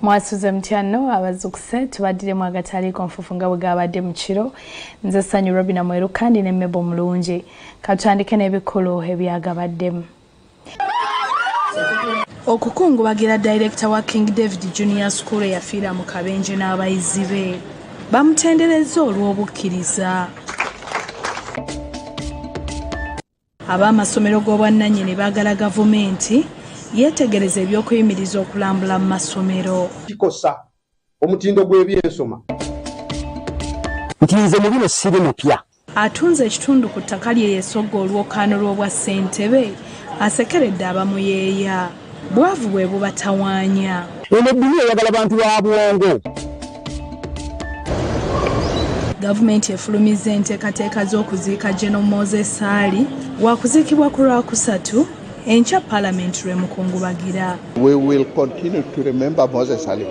Mwasuze mtyano abazukuse tubadire mu agatali konfufunga bwabadde mu kiro nze Sanyu Robina Mweru kandi ne Mebo Mulungi katandike n'ebikolo ebyagabaddemu. Okukungubagira director wa King David Junior School yafiira mu kabenje n'abayizi be bamutenderezza olw'obukkiriza. Ab'amasomero g'obwannannyini baagala gavumenti yetegereza ebyokuyimiriza okulambula mu masomero. Kikosa omutindo gw'ebyensoma. Ntinze mu bino siri mupya. Atunze ekitundu ku ttaka lye Yesogga olw'okaano lw'obwa Ssentebe asekeredde abamuyeeya. Bwavu bwe bubatawaanya. Eno edduniya eyagala abantu ba bwongo. Gavumenti efulumizza enteekateeka z'okuziika General Moses Ali waakuziikibwa ku Lwakusatu enkya Parliament lwe mukungubagira. We will continue to remember Moses Ali.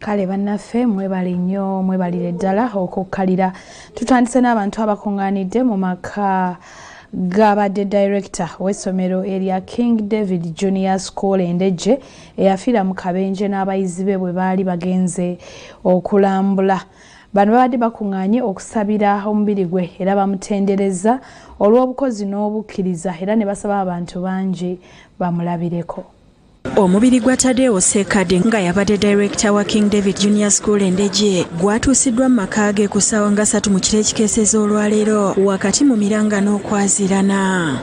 Kale bannaffe mwebale nnyo mwebalire ddala okukkalira tutandise n'abantu abakungaanidde mu maka gabadde director w'essomero erya King David Junior School Endejje eyafiira mu kabenje n'abayizi be bwe baali bagenze okulambula. Bano babadde bakungaanye okusabira omubiri gwe era bamutendereza olw'obukozi n'obukkiriza era ne basaba abantu bangi bamulabireko. Omubiri gwa Tadeo Sekade nga yabadde director wa King David Junior School Endejje gwatuusiddwa mu maka ge ku ssaawa nga 3 mu kiro ekikeeseza olwaleero wakati mu miranga n'okwazirana.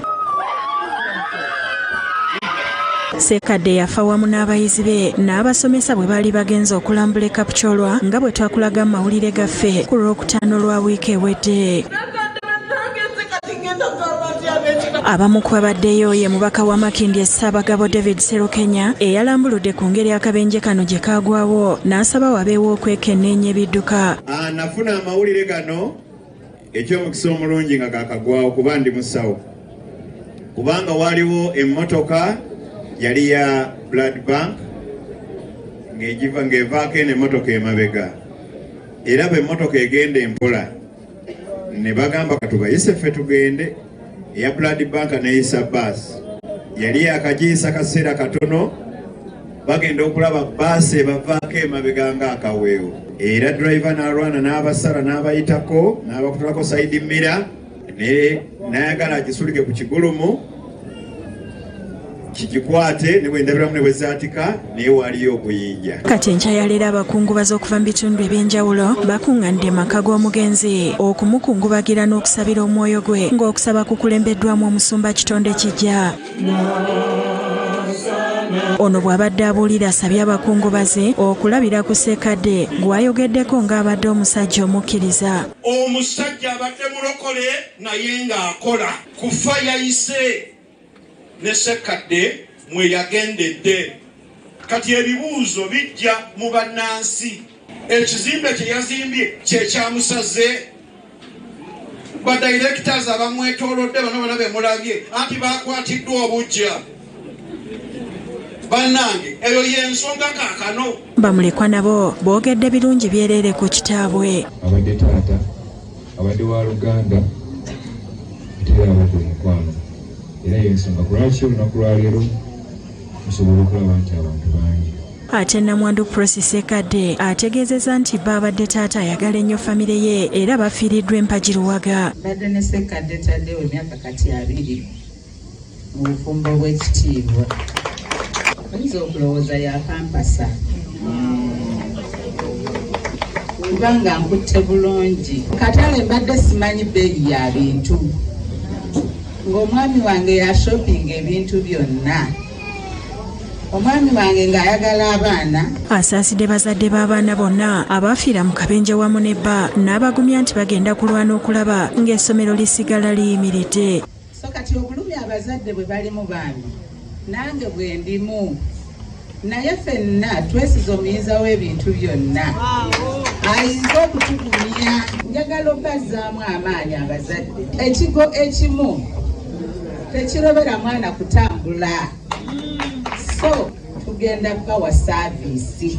Sekade yafa wamu n'abayizi be n'abasomesa bwe baali bagenze okulambula e Kapchorwa nga bwe twakulaga mu mawulire gaffe ku Lwokutaano lwa wiiki ewedde. Abamu ku babaddeyo ye mubaka wa Makindye Ssaabagabo David Serukenya eyalambuludde ku ngeri akabenje kano gye kaagwawo n'asaba wabeewo okwekenneenya ebidduka. Nafuna amawulire gano eky'omukisa omulungi nga kakagwawo kuba ndi musawo kubanga waliwo emmotoka yali ya Blood Bank ng'evaako n'emmotoka emabega era bw'emmotoka egenda empola ne bagamba katubayise ffe tugende eya Blood Bank neyisa baasi yali yakagiisa kaseera katono bagenda okulaba baasi ebavaako emabega ng'akaweewo era driver n'alwana n'abasala n'abayitako n'abakutulako side mirror n'ayagala agisulike ku kigulumu kigikwate ne bwendabiramu ne bwezaatika naye waliyo okuyinja. Kati enkya yaleero abakungubazi okuva mu bitundu eby'enjawulo bakungaanidde maka g'omugenzi okumukungubagira n'okusabira omwoyo gwe ng'okusaba kukulembeddwamu omusumba kitonde kijja. Ono bw'abadde abuulira asabye abakungubazi okulabira ku Sekade gw'ayogeddeko ng'abadde omusajja omukkiriza. Omusajja abadde mulokole naye ng'akola kufa yayise ne Sekade mwe yagendedde. Kati ebibuuzo bijja mu bannansi. Ekizimbe kye yazimbye kye kyamusaze. Ba directors abamwetoolodde bano bana be mulabye anti baakwatiddwa obujja. Bannange eyo y'ensonga kaakano. Bamulekwa nabo boogedde birungi byereere ku kitaabwe. Abadde taata abadde wa Luganda era abadde omukwano. Era y'ensonga kulwaki olunaku lwaleero musobola okulaba nti abantu bangi. Ate Namwandu Prosi Sekade ategeezezza nti baabadde taata ayagala ennyo famire ye era bafiiriddwa empagiruwaga. Badde ne Sekade Tadeo emyaka kati 2 mu bufumbo bw'ekitiibwa. Oyinza okulowooza yakampasa kubanga nkutte bulungi. Katale mbadde simanyi bbeeyi ya bintu. Ng'omwami wange ya shopping ebintu byonna. Omwami wange ng'ayagala abaana. Asaasidde bazadde b'abaana bonna abafiira mu kabenje wamu ne bba n'abagumya nti bagenda kulwana okulaba ng'essomero lisigala liyimiridde. So kati obulumi abazadde bwe bali mu baami nange bwe ndimu. Naye ffenna twesize omuyinza w'ebintu byonna. Ayinza okutugumya. Njagala obbazzaamu amaanyi abazadde. Ekigo ekimu tekirobera mwana kutambula. So tugenda kubawa service.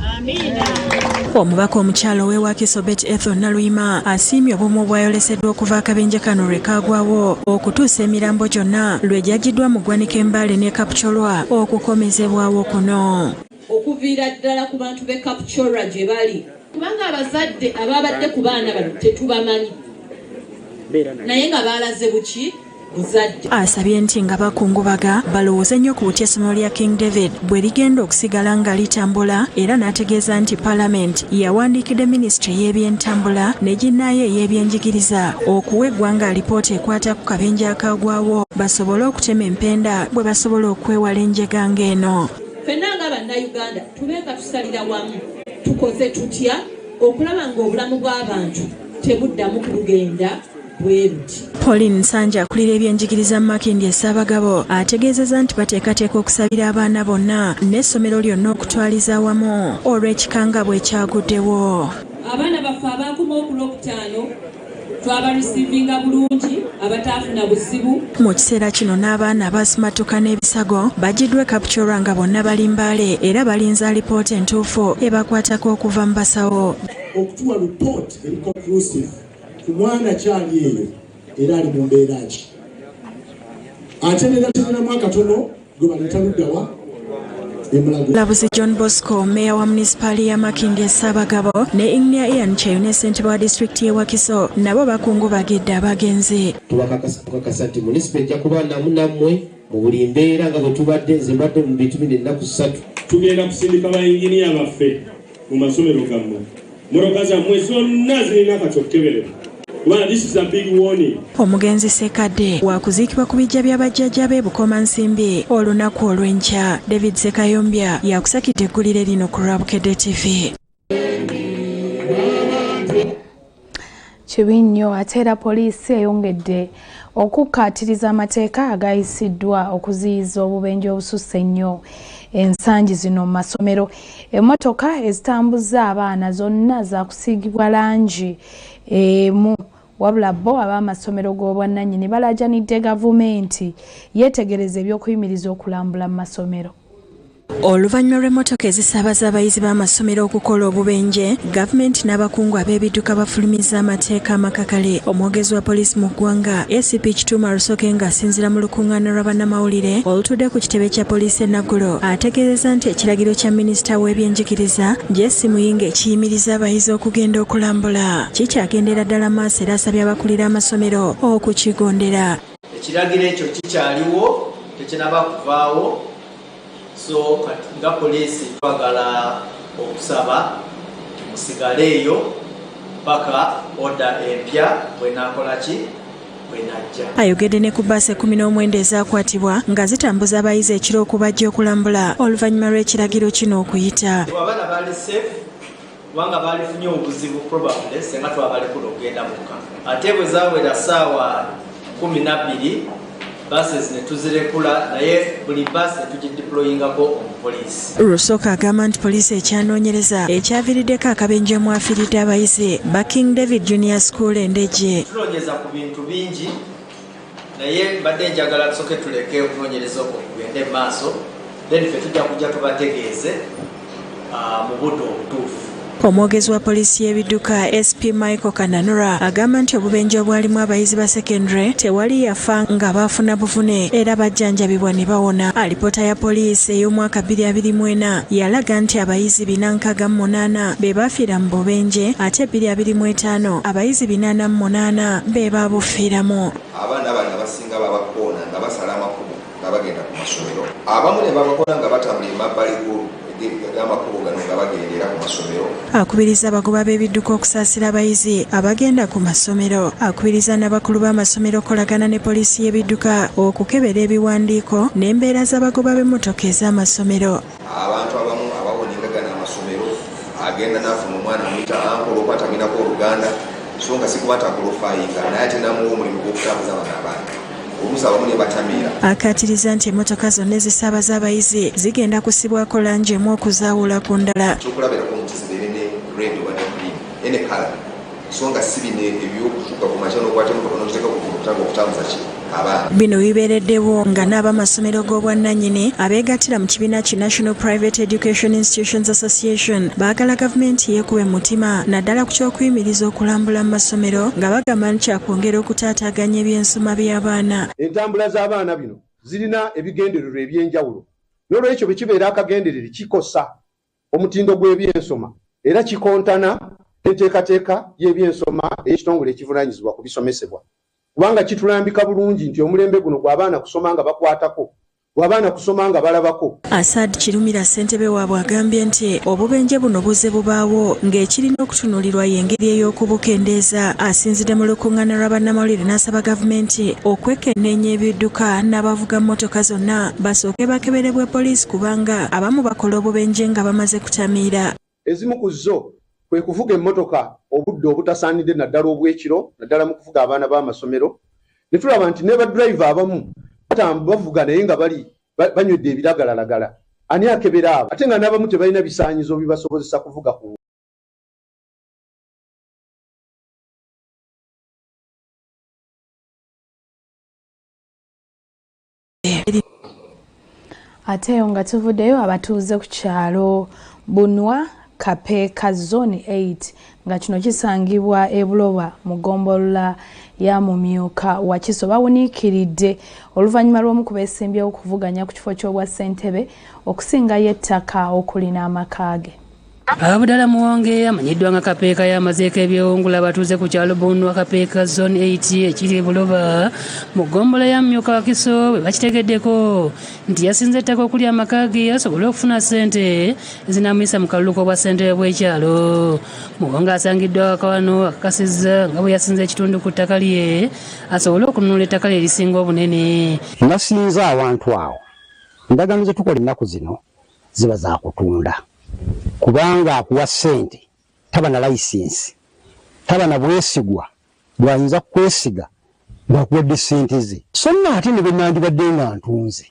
Omubaka omukyalo w'ewa Kisobet Ethel Naluyima asiimye obumu bwayoleseddwa okuva akabenje kano lwe kaagwawo okutuusa emirambo gyonna lwe gyagiddwa mu ggwanika Mbale ne Kapchorwa okukomezebwawo kuno. Okuviira ddala ku bantu b'e Kapchorwa gye bali kubanga abazadde ababadde ku baana bano tetubamanyi naye nga baalaze buki buzadde. Asabye nti nga bakungubaga balowooze nnyo ku butya essomero lya King David bwe ligenda okusigala nga litambula era n'ategeeza nti Parliament yawandiikidde Ministry y'ebyentambula ne ginnaayo ey'ebyenjigiriza okuwa eggwanga alipoota ekwata ku kabenje akaagwawo basobole okutema empenda bwe basobola okwewala enjega ng'eno. Ffenna nga bannayuganda tubenga tusalira wamu tukoze tutya okulaba ng'obulamu bw'abantu tebuddamu kulugenda bwe buti. Pauline Nsanja akulira ebyenjigiriza Makindye Ssaabagabo ategeezezza nti bateekateeka okusabira abaana bonna n'essomero lyonna okutwaliza awamu olw'ekikanga bwe kyaguddewo. Abaana baffe abaakuma okulokutaano twabarisiivinga bulungi abataafuna buzibu. Mu kiseera kino n'abaana abasimatuka n'ebisago bagiddwa Kapchorwa nga bonna bali Mbale era balinza alipoota entuufu ebakwatako okuva mu basawo. Okutuwa report eri conclusive ku mwana kyali eyo era ali mu mbeera ki ate nenateneramu akatono gwe baleetaluddawa. Labuzi John Bosco meya wa munisipaali ya Makindye Ssaabagabo ne Ingnia Ian Chayune ssentebe wa disitulikiti y'e Wakiso nabo bakungubagidde abagenzi. Tubakakasa nti munisipa ejja kuba nammwe mu buli mbeera nga bwe tubadde nze mbadde mu bintu bino ennaku 3. Tugenda kusindika bayinginiya baffe mu masomero gammwe mmotoka zammwe zonna zirina akacokkeberero. Omugenzi Sekadde wakuziikibwa ku bijja bya bajjajja b'e Bukomansimbi olunaku olw'enkya. David Sekayombya yakusakidde eggulire lino ku Rabukedde TV. Kibi nnyo ate era poliisi eyongedde okukkaatiriza amateeka agayisiddwa okuziyiza obubenje obususse ennyo ensangi zino mu masomero. Emmotoka ezitambuza abaana zonna zaakusiigibwa langi emu wabula bo ab'amasomero g'obwannannyini balaajanidde gavumenti yeetegereza eby'okuyimiriza okulambula mu masomero. Oluvannyuma lw'emmotoka ezisaabaza abayizi b'amasomero okukola obubenje, gavumenti n'abakungu ab'ebidduka bafulumiza amateeka amakakale. Omwogezi wa poliisi mu ggwanga ACP Kituuma Lusoke ng'asinziira mu lukuŋŋaana lwa bannamawulire olutudde ku kitebe kya poliisi e Naggulo ategeezezza nti ekiragiro kya minisita w'ebyenjigiriza Jesse Muyinga ekiyimiriza abayizi okugenda okulambula kikyagendera ddala maaso era asabye abakulira amasomero okukigondera. Ekiragiro ekyo kikyaliwo tekinaba kuvaawo. So nga poliisi twagala okusaba musigaleeyo paka oda empya bwenakola ki bwenajja. Ayogedde ne ku bbaasi 19 ezaakwatibwa nga zitambuza abayizi ekiro okubajja okulambula oluvannyuma lw'ekiragiro kino okuyita. Abaana baali safe kubanga baalifunye obuzibu probably senga twabalekula okugenda muka. Ate bwe zaawera ssaawa 12 buses ne tuzirekula naye buli bus tugideployingako omupoliisi. Rusoka agamba nti poliisi ekyanoonyereza ekyaviiriddeko akabenje mu afiiridde abayizi ba King David Junior School Endeje. Tunoonyeza ku bintu bingi naye mbadde njagala tusooke tuleke okunoonyereza okwo kugende mu maaso then ffe tujja kujja tubategeeze mu budde obutuufu. Omwogezi wa poliisi y'ebidduka SP Michael Kananura agamba nti obubenje obwalimu abayizi ba secondary tewali yafa nga baafuna buvune era bajjanjabibwa ne bawona. Alipoota ya poliisi ey'omwaka 2024 yalaga nti abayizi 468 be baafiira mu bubenje ate 2025 abayizi 408 be baabufiiramu. Abaana bano abasinga babakoona nga basala amakubo nga bagenda ku masomero. Abamu ne babakoona nga batambula emabbali g'amakubo gano nga bagendera ku masomero. Akubiriza abagoba b'ebidduka okusaasira abayizi abagenda ku masomero. Akubiriza n'abakulu b'amasomero okolagana ne poliisi y'ebidduka okukebera ebiwandiiko n'embeera z'abagoba b'emmotoka ez'amasomero. Abantu abamu abawoningagana amasomero agenda n'afuna omwana muyita ankolo okwataminako oluganda so nga si kuba takulofayinga naye ate namuwa omulimu gw'okutambuza bano abaana. Akaatiriza nti emmotoka zonna ezisaabaza abayizi zigenda kusibwako langi emu okuzaawula ku ndala. Kyokulabirako nti zibeere ne red oba ne green ene kala so nga si bino ebyokutuuka ku makya n'okwata emmotoka n'okiteeka ku kutanga okutambuza ki abaana. Bino bibeereddewo nga n'abamasomero g'obwannannyini abeegattira mu kibiina ki National Private Education Institutions Association baagala gavumenti yeekuba mutima naddala ku ky'okuyimiriza okulambula mu masomero nga bagamba nti kyakwongera okutaataaganya eby'ensoma by'abaana. Entambula z'abaana bino zirina ebigendererwa eby'enjawulo. N'olwekyo bwe kibeera akagenderere kikosa omutindo gw'ebyensoma era kikontana enteekateeka y'ebyensoma ey'ekitongole ekivunaanyizibwa ku bisomesebwa. Kubanga kitulambika bulungi nti omulembe guno gw'abaana kusoma nga bakwatako, gw'abaana kusoma nga balabako. Asad Kirumira ssentebe waabwe agambye nti obubenje buno buzze bubaawo ng'ekirina okutunuulirwa y'engeri ey'okubukendeeza. Asinzidde mu lukuŋŋaana lwa bannamawulire n'asaba gavumenti okwekenneenya ebidduka n'abavuga mmotoka zonna basooke bakeberebwe poliisi kubanga abamu bakola obubenje nga bamaze kutamiira. Ezimu ku zo kwe kuvuga emmotoka obudde obutasaanidde naddala obw'ekiro naddala mu kuvuga abaana b'amasomero. Ne tulaba nti ne badriver abamu bavuga naye nga bali banywedde ebiragalalagala. Ani akebera abo? Ate nga n'abamu tebalina bisaanyizo bibasobozesa kuvuga ku ate nga tuvuddeyo abatuuze ku kyalo Bunwa Kapeeka Zone 8 nga kino kisangibwa e Buloba mu ggombolola ya Mumyuka Wakiso bawuniikiridde oluvannyuma lw'omu ku beesimbyewo okuvuganya ku kifo ky'obwa ssentebe okusingayo ettaka okulina amaka ge. Abdala Muwonge amanyiddwa nga Kapeeka y'amazeeko ebyewungula abatuuze ku kyalo Bunwa Kapeeka Zone 8 ekiri Buloba mu ggombolola ya Mumyuka Wakiso bwe bakitegeddeko nti yasinze ettaka okuli amaka ge asobole okufuna ssente ezinamuyisa mu kalulu k'obwa ssentebe bw'ekyalo. Muwonge asangiddwa akawano akakasizza nga bwe yasinze ekitundu ku ttaka lye asobole okununula ettaka lye erisinga obunene. Nasinze awantu awo endagaano ze tukola ennaku zino ziba za kutunda. Kubanga akuwa ssente taba na layisinsi, taba na bwesigwa bw'ayinza kwesiga ng'akuwadde ssente ze. So nno ate ne bwe nandibadde nga ntunze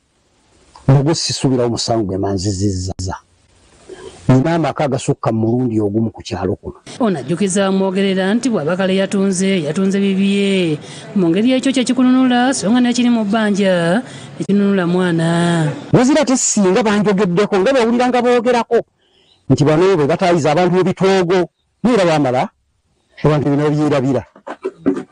nagwo sisubirawo musango gwe manzizizza. Nina amaka agasukka mu mulundi ogumu ku kyalo kuno. Ono ajjukiza amwogerera nti bw'aba kale yatunze bibye mu ngeri ekyo kyekikununula so nga nekiri mu bbanja ekinunula mwana. Wazira ate singa banjogeddeko nga bawulira nga boogerako nti bano bwe batayiza abantu ebitoogo niira bamala abantu bino byerabira.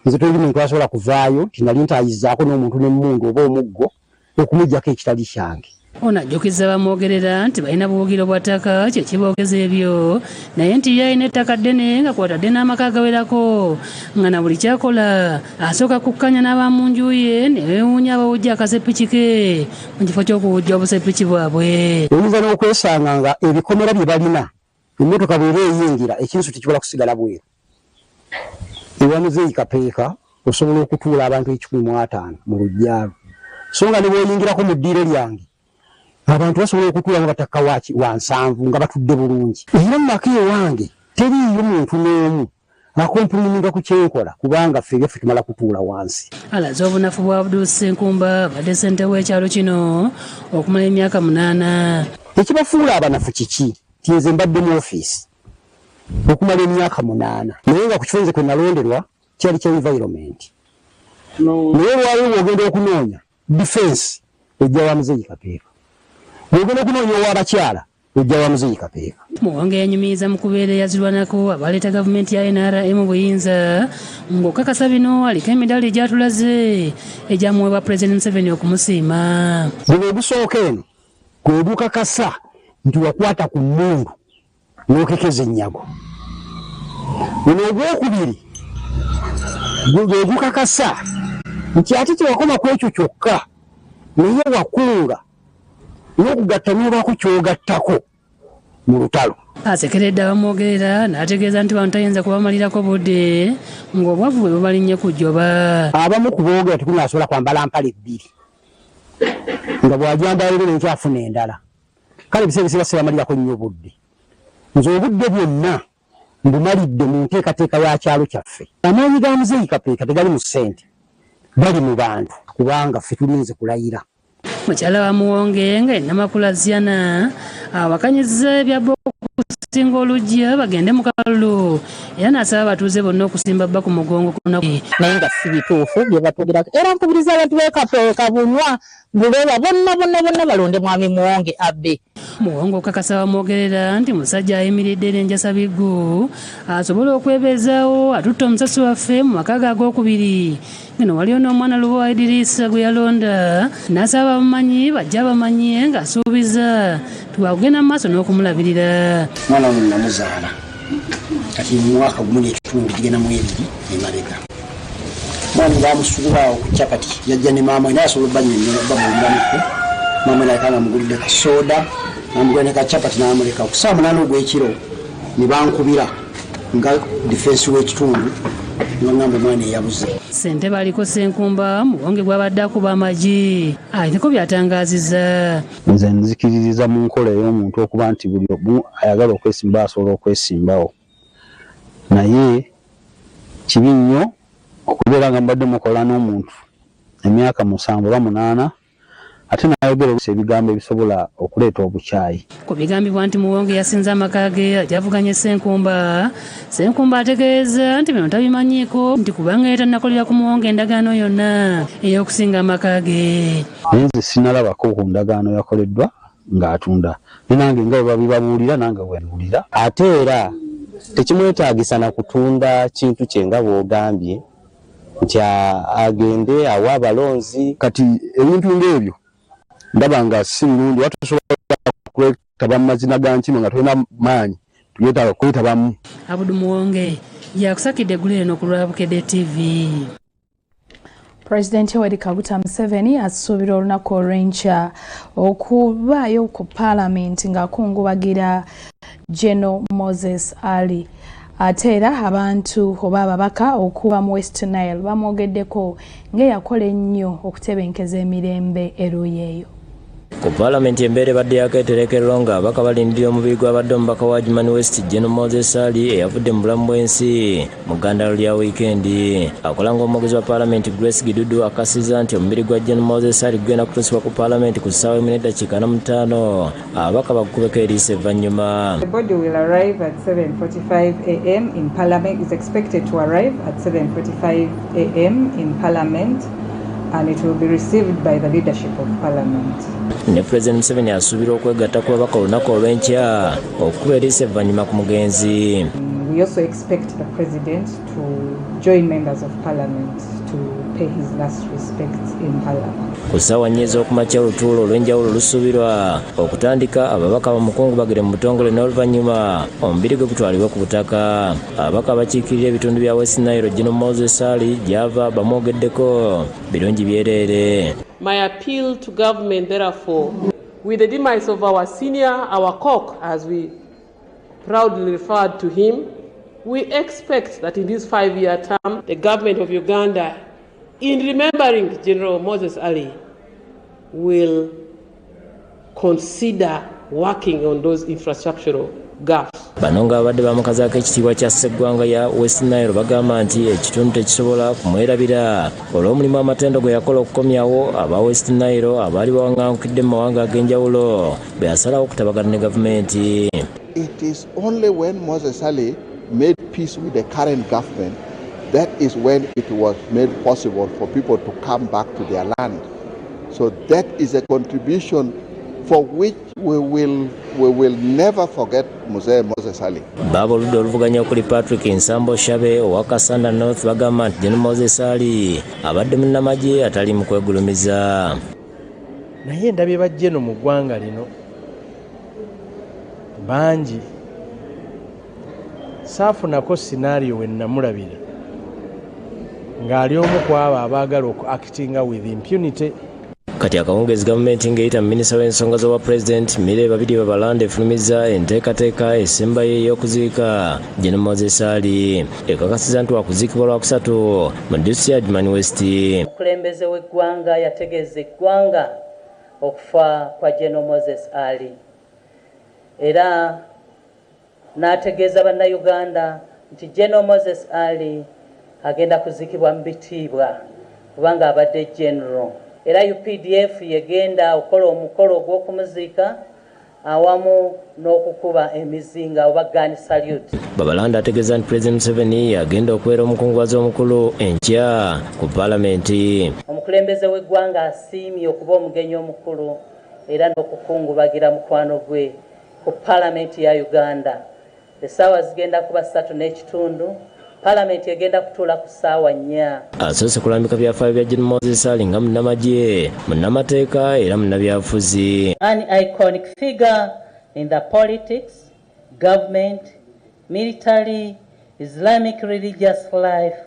Nze toli muntu asobola kuvaayo nti nali ntayizaako n'omuntu n'emmundu oba omuggo okumuggyako ekitali kyange. Ono ajjukiza bamwogerera nti balina buwugiro bwa ttaka kyekiboogeza ebyo naye nti ye alina ettaka ddene nga kwatadde n'amaka agawerako nga na buli kyakola asooka kukkanya n'abamunju ye ne beewuunya abawujja akaseppiki ke mu kifo ky'okuwujja obuseppiki bwabwe. Oyinza n'okwesanga nga ebikomera bye balina emmotoka bw'eba eyingira ekinsu tekisobola kusigala bweru. Ewa Muzeeyi Kapeeka osobola okutuula abantu 150 mu lujjalo so nga ne bw'oyingirako mu ddiiro lyange abantu basobola okutuula nga batakka wa 7 nga batudde bulungi. Era mu maka ewange teriiyo muntu n'omu akompuliminga ku kyenkola kubanga ffe byaffe tumala kutuula wansi. Alaze obunafu bwa Abdul Ssenkumba abadde ssentebe w'ekyalo kino okumala emyaka 8. Ekibafuula abanafu kiki? Nti nze mbadde mu ofiisi okumala emyaka 8 naye nga ku kifo nze kwe nalonderwa kyali kya environment. Naye lwali bw'ogenda okunoonya defense ojja wa Muzeeyi Kapeeka. Bw'ogenda okunoonya ow'abakyala ojja wa Muzeeyi Kapeeka. Muwonge yanyumiriza mu kubeera eyazirwanako abaleeta gavumenti ya NRM buyinza ng'okakasa bino aliko emidaala egyatulaze egyamuweebwa Pulezidenti Museveni okumusiima. Guno ogusooka eno gwe gukakasa nti wakwata ku mmundu n'okekeza ennyago. Guno ogwokubiri gwe gukakasa nti ate tewakoma ku ekyo kyokka naye wakunga n'okugatta n'obaako ky'ogattako mu lutalo. Asekeredde abamwogerera n'ategeeza nti bantu tayinza kubamalirako budde ng'obwavu bwe bubalinnye ku jjoba. Abamu ku boogera tekunaasobola kwambala mpale 2 nga bw'ajambalire n'enkyafuna endala. Kale biseera biseera sebamalirako nnyo budde. Nze obudde bwonna mbumalidde mu nteekateeka ya kyalo kyaffe. Amaanyi ga Muzeeyi Kapeeka tegali mu ssente bali mu bantu kubanga ffe tulinze kulayira. Mukyala wa Muwonge nga Namakula Ziana awakanyizza ebya okusinga olujja bagende mu kalulu era n'asaba abatuuze bonna okusimba bba ku mugongo naye nga si bituufu bye batugerako era nkubiriza abantu b'Ekapeeka Bunywa Buleeba bonna balonde mwami Muwonge abbe. Muwonge okakasa bamwogerera nti musajja ayimiridde n'enjasa biggu asobola okwebezaawo atutte omusasi waffe mu maka ge ag'okubiri. Ngeno waliyo n'omwana Lubowa Idirisa gwe yalonda n'asaba abamanyi bajja bamanye ng'asuubiza twagenda mu maaso n'okumulabirira. Mwana ono namuzaala kati mu mwaka gumu n'ekitundu gigenda mu ebiri emabega. Mwana bamusuubirawo ku capati yajja ne maama naye asobola obbanyonnyola bamuliramukko maama naye kanga mugulidde ka soda namugula ne ka capati n'amuleka ku ssaawa 8 ogw'ekiro ne bankubira nga defensi w'ekitundu ngamba omwana eyabuze. Ssentebe aliko Ssenkumba Muwonge gw'abadde akuba amagi alinako by'atangaazizza. Nze nzikiririza mu nkola ey'omuntu okuba nti buli omu ayagala okwesimba asobola okwesimbawo, naye kibi nnyo okubeera nga mbadde mukola n'omuntu emyaka 7 oba 8 ate n'ayogera ebigambo ebisobola okuleeta obukyayi. Ku bigambibwa nti Muwonge yasinza amaka ge ajavuganye Ssenkumba ategeeza nti bino tabimanyiiko nti kubanga ye tannakolera ku Muwonge endagaano yonna ey'okusinga amaka ge. Naye nze sinalabako ku ndagaano yakoleddwa ng'atunda nange nga bwe babibabuulira nange bwenwulira. Ate era tekimwetaagisa na kutunda kintu kye nga bw'ogambye nti agende awa abalonzi. Kati ebintu ng'ebyo ndaba nga si nnungi watusobola kwetaba mu mazina ga nkima nga tulina maanyi tugeetaaga kwetabamu. Abudu Muwonge yakusakidde eggulu eno ku Lwabukedde TV. Pulezidenti Yoweri Kaguta Museveni asuubira olunaku olw'enkya okubaayo ku Paalamenti ng'akungubagira General Moses Ali. Ate era abantu oba ababaka okuva mu West Nile bamwogeddeko ng'eyakola ennyo okutebenkeza emirembe eruuyi eyo. Ku Paalamenti embeera ebadde yakeeterekerwa ng'ababaka balindira omubiri gw'abadde omubaka wa Jimani West General Moses Ali eyavudde mu bulamu bw'ensi mu ggandalo lya wiikendi. Akola ng'omwogezi wa Paalamenti Grace Gidudu akasiza nti omubiri gwa General Moses Ali gugenda kutuusibwa ku Paalamenti ku ssaawa 4:45 ababaka bagukubeko eriiso evvannyuma. The body will arrive at 7:45 a.m. in Parliament. Is expected to arrive at 7:45 a.m. in Parliament. And it will be received by the leadership of Parliament. Ne President Museveni asuubira okwegatta ku babaka olunaku olw'enkya okukuba eriiso evvannyuma ku mugenzi. We also expect the President to join members of Parliament to pay his last respects in Parliament. Ku ssaawa 4 ez'okumakya olutuulo olw'enjawulo lusuubirwa okutandika ababaka bamukungubagire mu butongole n'oluvannyuma omubiri gwe gutwalibwa ku butaka. Ababaka abakiikirira ebitundu bya West Nile General Moses Ali gy'ava bamwogeddeko birungi byereere. My appeal to government, therefore, with the demise of our senior, our cock, as we proudly referred to him, we expect that in this 5-year term, the government of Uganda, in remembering General Moses Ali, will consider working on those infrastructural gaps. Bano nga babadde bamukazaako ekitiibwa kya sseggwanga ya West Nile bagamba nti ekitundu tekisobola kumwerabira olw'omulimu amatendo gwe yakola okukomyawo aba West Nile abaali bawaŋŋankidde mu mawanga ag'enjawulo bwe yasalawo okutabagana ne gavumenti. It is only when Moses Ali made peace with the current government that is when it was made possible for people to come back to their land. So that is a contribution for which we will never forget Moses Ali. Baba oludda oluvuganya okuli Patrick Nsambo Shabe owa Kasanda North bagamba nti General Moses Ali abadde munnamagye atali mu kwegulumiza. Naye endabye bajjeno mu ggwanga lino bangi saafunako scenario we namulabira ng'ali omu ku abo abaagala oku-actinga with impunity. Kati akawungezi gavumenti ng'eyita minisita w'ensonga z'obwa pulezidenti Mire babiri babalanda efulumizza enteekateeka esembayo ey'okuziika General Moses Ali ekakasiza nti wakuziikibwa lwakusatu mu disitulikiti ya Jimani West. Omukulembeze w'eggwanga yategeeza eggwanga okufa kwa General Moses Ali era n'ategeeza bannayuganda nti General Moses Ali agenda kuziikibwa mu bitiibwa kubanga abadde general. Era UPDF yegenda okukola omukolo gw'okumuziika awamu n'okukuba emizinga oba gun salute. Babalanda ategeeza nti President Museveni agenda okubeera omukungubazi omukulu enkya ku paalamenti. Omukulembeze w'eggwanga asiimye okuba omugenyi omukulu era n'okukungubagira mukwano gwe ku paalamenti ya Uganda. Essaawa zigenda kuba 3:30. Paalamenti egenda kutuula ku ssaawa 4. Asoose kulambika byafaayo bya Gen. Moses Ali nga munnamagye, munnamateeka era munnabyabufuzi. An iconic figure in the politics, government, military, Islamic religious life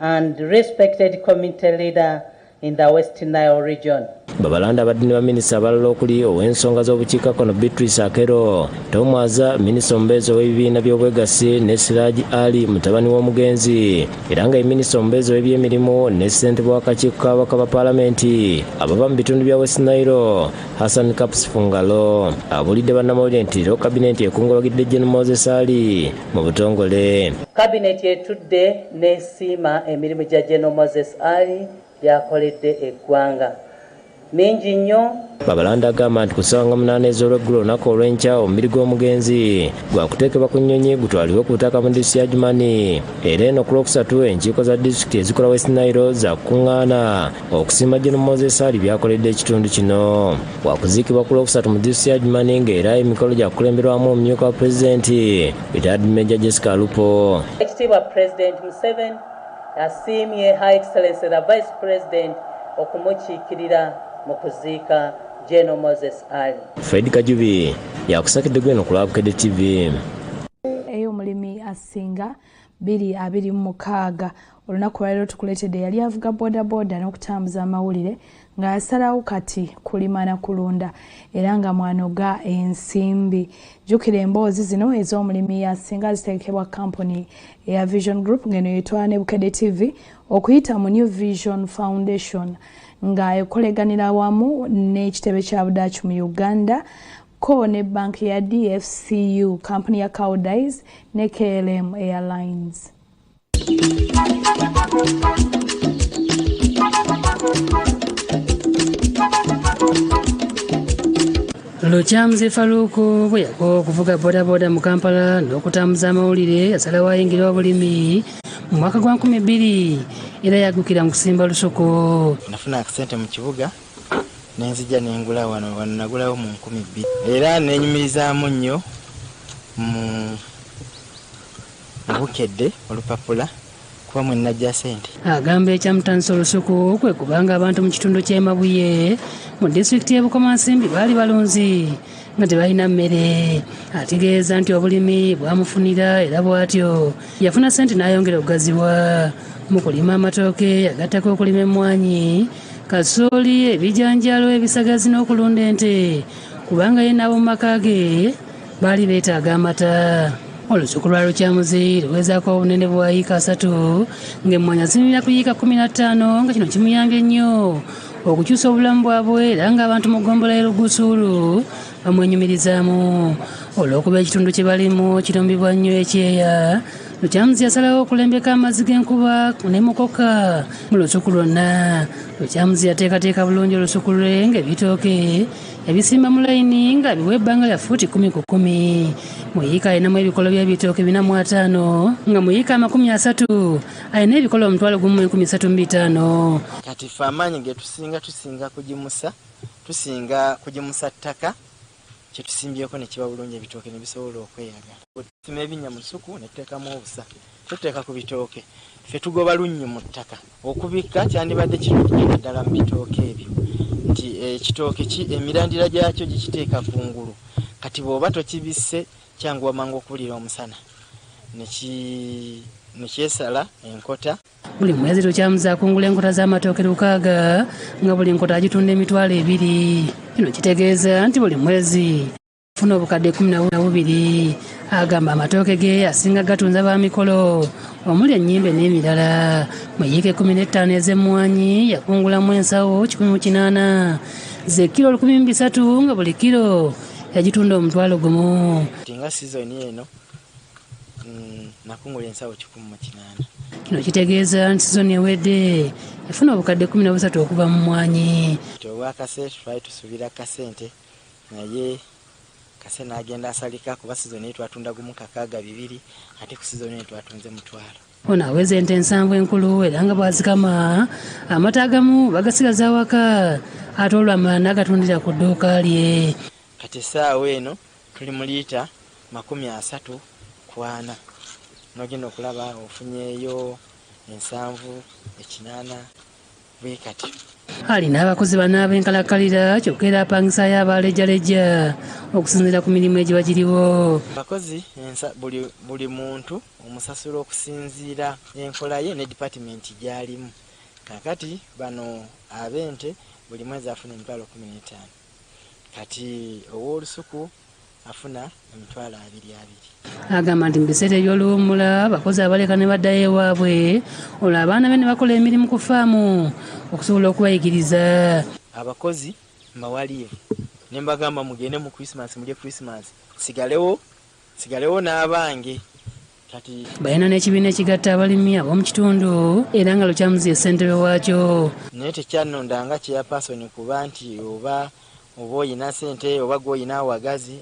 and respected community leader in the West Nile region. Babalanda abadde ne baminisita abalala okuli ow'ensonga z'obukiikakkono Beatrice Akero, Tomwaza minisita omubeezi ow'ebibiina by'obwegassi ne Siraji Ali mutabani w'omugenzi, era nga ye minisita omubeezi ow'ebyemirimu ne ssentebe w'akakiiko k'ababaka ba paalamenti abava mu bitundu bya West Nile Hassan Kapusi Fungalo abulidde bannamawulire nti leero kabinenti ekungubagidde Gen. Moses Ali mu butongole. Kabinenti etudde n'esiima emirimu gya Gen. Moses Ali gyakoledde eggwanga mingi nnyo. Babalanda agamba nti ku ssaawa 8 ez'olweggulo olunaku olw'enkya omubiri gw'omugenzi gwakuteekebwa ku nnyonyi gutwalibwe ku butaka mu disitulikiti ya Jumani, era eno ku Lwokusatu enkiiko za disitulikiti ezikola West Nile zakuŋŋaana okusiima Gen. Moses Ali byakoledde ekitundu kino. Wakuziikibwa ku Lwokusatu mu disitulikiti ya Jumani ng'era emikolo gyakulemberwamu omumyuka wa pulezidenti Retired Major Jessica Alupo. Ekitiibwa President Museveni asiimye High Excellency the Vice President okumukiikirira mu kuziika Gen. Moses Ali. Fred Kajubi yakusakidde gweno ku Lwabukedde TV. Ey'omulimi asinga 226 olunaku lwaleero tukuleetedde yali avuga bodaboda n'okutambuza amawulire ng'asalawo kati kulima na kulunda era nga mwanoga ensimbi. Jjukira emboozi zino ez'omulimi asinga ziteekebwa kampuni eya Vision Group ng'eno yetwala ne Bukedde TV okuyita mu New Vision Foundation nga ekoleganira wamu n'ekitebe kya Budaaki mu Uganda ko ne banki ya DFCU, kampuni ya Cowdies ne KLM Airlines. Lukyamuzi Faluku bwe yakoowa okuvuga bodaboda mu Kampala n'okutambuza amawulire yasalawo ayingire obulimi mu mwaka gwa 2000 era yagukira mu kusimba lusuku. Nafuna akasente mu kibuga nenzija nengula wano nagulawo mu 2000 era nenyumirizaamu nnyo mu Bukedde olupapula kuba mwe najja sente. Agamba ekyamutandisa olusuku kwe kubanga abantu mu kitundu ky'e Mabuye mu disitulikiti y'e Bukomansimbi baali balunzi nga tebalina mmere. Ategeeza nti obulimi bwamufunira era bw'atyo yafuna sente n'ayongera okugazibwa mu kulima amatooke, yagattako okulima emmwanyi, kasooli, ebijanjaalo, ebisagazi n'okulunda ente kubanga ye n'ab'omu maka ge baali beetaaga amata. Olusuku lwa Lukyamuzi luwezaako obunene bwa yiika 3 ng'emmwanyi azimirira ku yiika 15 nga kino kimuyambye nnyo okukyusa obulamu bwabwe era ng'abantu mu ggombolola y'Olugusuulu bamwenyumirizaamu. Olw'okuba ekitundu kye balimu kirumbibwa nnyo ekyeya, Lukyamuzi yasalawo okulembeka amazzi g'enkuba n'emukoka mu lusuku lwonna. Lukyamuzi yateekateeka bulungi olusuku lwe ng'ebitooke yabisimba mu layini nga biwa ebbanga lya fuuti 10 ku 10. Mu yiika alinamu ebikolo by'ebitooke 405 nga mu yiika 30 alina ebikolo 1,135. Kati ffe amaanyi ge tusinga kugimusa ttaka kyetusimbyeko ne kiba bulungi ebitooke ne bisobola okweyagala. Tusima ebinnya mu lusuku ne tuteekamu obusa tuteeka ku bitooke ffe tugoba lunnyu mu ttaka okubikka kyandibadde kirungi ddala mu bitooke ebyo nti ekitooke emirandira gyakyo gikiteeka kungulu kati bw'oba tokibisse kyangu wamangu okuwulira omusana nekyesala enkota. Buli mwezi Lukyamuzi akungula enkota z'amatooke 600 nga buli nkota agitunda emitwalo 2. Kino kitegeeza nti buli mwezi afuna obukadde 12. Agamba amatooke ge asinga gatunza ba mikolo omuli ennyimbe n'emirala. Mu yiika 15 ez'emmwanyi yakungulamu ensawo 1,800 ze kilo 300 nga buli kilo yagitunda omutwalo gumu. Nga sizoni eno nakungula ensawo 1,800. Kino kitegeeza nti sizoni ewedde yafuna obukadde 13 okuva mu mmwanyi. Obwakasente twali tusuubira kasente naye kase n'agenda asalika kuba sizoni twatunda gumu kakaaga 2 ate ku sizoni twatunze 1,000. Ono aweza ente 7 enkulu era nga bwazikama amata agamu bagasigaza waka ate olwamala n'agatundira ku dduuka lye. Kati essaawa eno tuli mu liita 34 nogenda okulaba ofunyeeyo 7 8 bwe kati. Alina abakozi bana ab'enkalakkalira kyokka era apangisayo abalejjaleja okusinziira ku mirimu egiba giriwo. Abakozi buli muntu omusasula okusinziira enkola ye ne department gy'alimu. Kakati bano ab'ente buli mwezi afuna 15,000. Kati ow'olusuku afuna 20,000. Agamba nti mu biseera eby'oluwummula abakozi abaleka ne baddayo ewaabwe olwo abaana be ne bakola emirimu ku faamu okusobola okubayigiriza. Abakozi mbawaliivu ne mbagamba mugende mu Christmas mulye Christmas sigalewo n'abange. Kati balina n'ekibiina ekigatta abalimi ab'omu kitundu era nga lukyamuzi ssentebe waakyo. Naye tekyanondanga chairperson kuba nti oba oyina ssente oba gw'oyina awagazi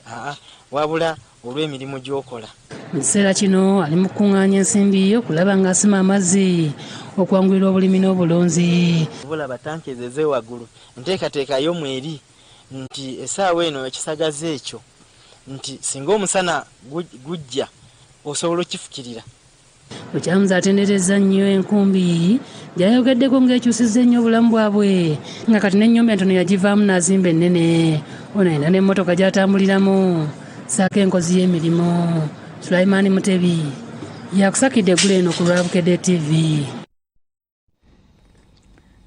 wabula olw'emirimu gy'okola. Mu kiseera kino ali mu kukuŋŋaanya ensimbi okulaba ng'asima amazzi okwangulira obulimi n'obulunzi. Bula batankezeze waggulu nteekateekayo mweri nti essaawa eno ekisagaza ekyo nti singa omusana gujja osobola okifukirira. Lukyamuzi atenderezza nnyo enkumbi gy'ayogeddeko ng'ekyusizza ennyo obulamu bwabwe nga kati n'ennyumba entono yagivaamu n'azimba ennene. Ono alina n'emmotoka gy'atambuliramu saako enkozi y'emirimu. Sulaiman Mutebi yakusakidde eggulu eno ku Lwabukedde TV.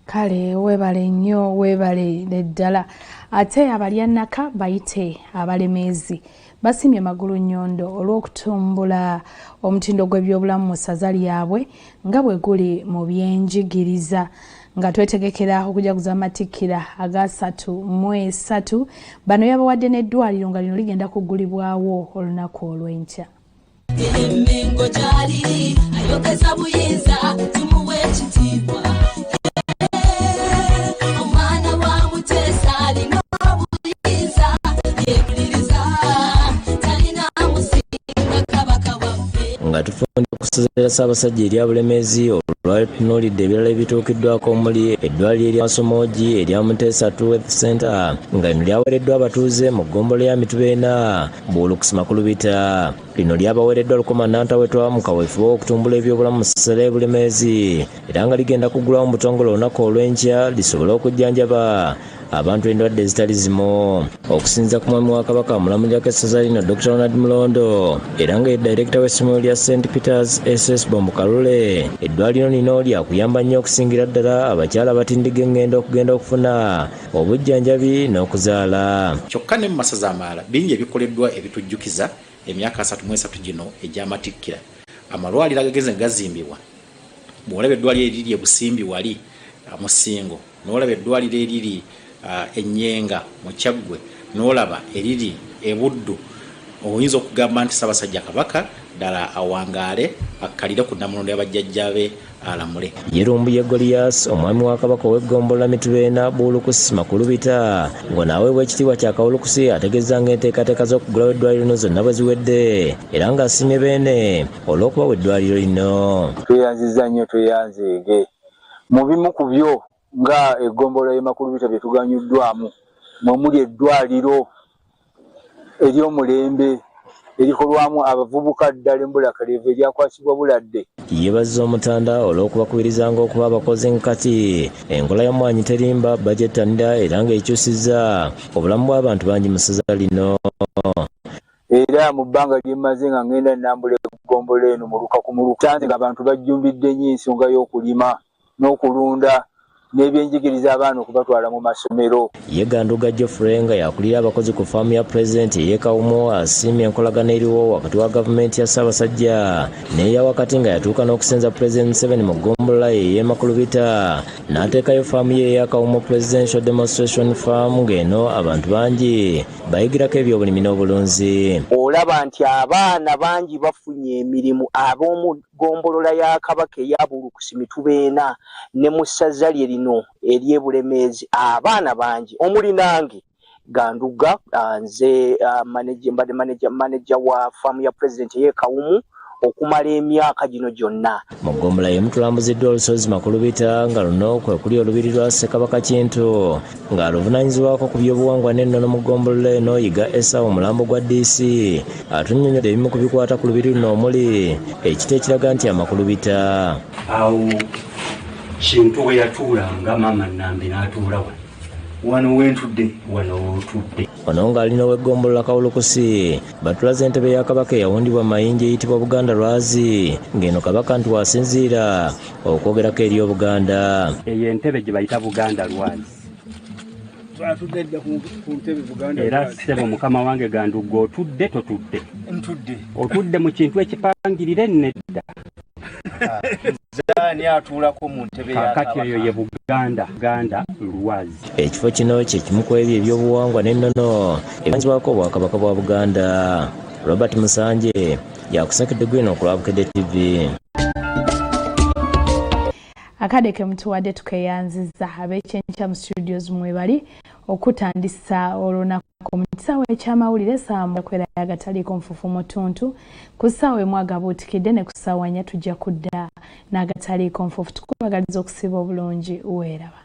Kale webale nnyo webale ddala. Ate abalyanaka bayite abalemeezi basimye magulu nnyondo olw'okutumbula omutindo gw'ebyobulamu mu ssaza lyabwe nga bwe guli mu byenjigiriza nga twetegekera okujaguza amatikkira aga 33. Bano yabawadde n'eddwaliro nga lino ligenda kuggulibwawo olunaku olw'enkya. Emengo gyali ayogeza buyinza tumuwe ekitiibwa. Omwana wa Muteesa alina obuyinza yeekiririza talina musinga kabaka waffe. Nga tufunda okusaza Ssaabasajja erya Bulemeezi olwatunuulidde ebirala ebituukiddwako omuli eddwaliro erya Masomogi erya Muteesa Health Center nga lino lyaweereddwa abatuuze mu ggombolo ya Mituba 4 Buulukusi Makulubita. Lino lyabaweereddwa lukomannantawetwa mu kaweefube w'okutumbula ebyobulamu mu ssaza ly'e Bulemeezi era nga ligenda kuggulawo mu butongole olunaku olw'enkya lisobole okujjanjaba abantu endwadde ezitali zimu. Okusinziira ku mwami wa Kabaka mulamulirako essaza lino Dr. Ronald Mulondo era nga ye Director w'essomero lya St. Peter's SS Bombukalule, eddwaliro lino lyakuyamba nnyo okusingira ddala abakyala abatindiga engendo okugenda okufuna obujjanjabi n'okuzaala. Kyokka ne mu masaza amalala bingi ebikoleddwa ebitujjukiza emyaka 33 gino egy'amatikkira. Amalwaliro agagenze gazimbibwa. Bw'olaba eddwaliro eriri e Busimbi wali mu Ssingo, n'olaba eddwaliro eriri Enyenga mu Kyaggwe, n'olaba eriri e Buddu, oyinza okugamba nti Ssaabasajja Kabaka ddala awangaale akkalire ku nnamulondo y'abajjajjaabe alamule. Yerumbuye Golias omwami wa Kabaka ow'eggombola Mituba 4 Buulukusi Makulubita ng'onaaweebwa ekitiibwa kya Kawulukusi ategeeza ng'enteekateeka z'okuggulawo eddwaliro lino zonna bwe ziwedde era ng'asiimye beene olw'okubawa eddwaliro lino. Tweyanzizza nnyo tweyanzeege mu bimu ku byo nga eggombolola y'e Makulubita bye tuganyuddwamu mwemuli eddwaliro ery'omulembe erikolwamu abavubuka ddala embulakalevu eryakwasibwa buladde. Yeebazza Omutanda olw'okubakubirizanga okuba abakozi nkati enkola y'omwanyi terimba bajettanira era ng'ekyusizza obulamu bw'abantu bangi mu ssaza lino. Era mu bbanga lyemmaze nga ngenda nnambula eggombolola eno muluka ku muluka sanze ng'abantu bajjumbidde nnyo ensonga y'okulima n'okulunda n'ebyenjigiriza abaana okubatwala mu masomero. Ye Ganduga Geoffrey nga yakulira abakozi ku faamu ya Pulezidenti ey'e Kawumo asiimye enkolagana eriwo wakati wa gavumenti ya Ssaabasajja n'eya wakati nga yatuuka n'okusenza Pulezidenti Museveni mu ggombolola y'e Makulubita n'ateekayo faamu ye eya Kawumo Presidential Demonstration Farm ng'eno abantu bangi bayigirako ebyobulimi n'obulunzi. Olaba nti abaana bangi bafunye emirimu ab'omu ggombolola ya Kabaka eya Buulukusi Mituba 4 ne mu ssaza lye lino ery'e Bulemeezi abaana bangi omuli nange Ganduga nze manager wa farm ya president ye Kawumu okumala emyaka gino gyonna. Mu ggombolola y'emu tulambuziddwa olusozi Makulubita nga luno kwe kuli olubiri lwa Ssekabaka Kintu nga luvunaanyizibwako ku byobuwangwa n'ennono mu ggombolola eno Yiga Esau Mulambo gwa DC atunnyonnyodde ebimu ku bikwata ku lubiri luno omuli ekita ekiraga nti Amakulubita awo Kintu we yatuulanga maama Nambi n'atuula wano wentudde wano wotudde. Ono ng'alina w'eggombolola Kawulukusi batulaze entebe ya Kabaka eyawundibwa mayinja eyitibwa Buganda Lwazi ng'eno Kabaka nti wasinziira okwogerako eri Obuganda. Eyo entebe gye bayita Buganda Lwazi. Era ssebo mukama wange Ganduga otudde totudde. Otudde mu kintu ekipangirire nedda. Zani atulako mu ntebe ya kakati eyo ye Buganda Lwazi. Ekifo kino kye kimu ku ebyo ebyobuwangwa n'ennono ebimanyirizibwako Obwakabaka bwa Buganda. Robert Musanje yakusakidde gwino okulaba Bukedde TV. Akadeke mtuwadde tukeyanziza ab'ekyenkya mu studios mwebali okutandisa olunaku mu kisaawe ekyamawulire saamu kwera agataliiko nfufumo tuntu ku ssaawa emu agabuutikidde ne ku ssaawa nnya tujja kudda n'agataliiko nfufu tukubagaliza okusiba obulungi weeraba.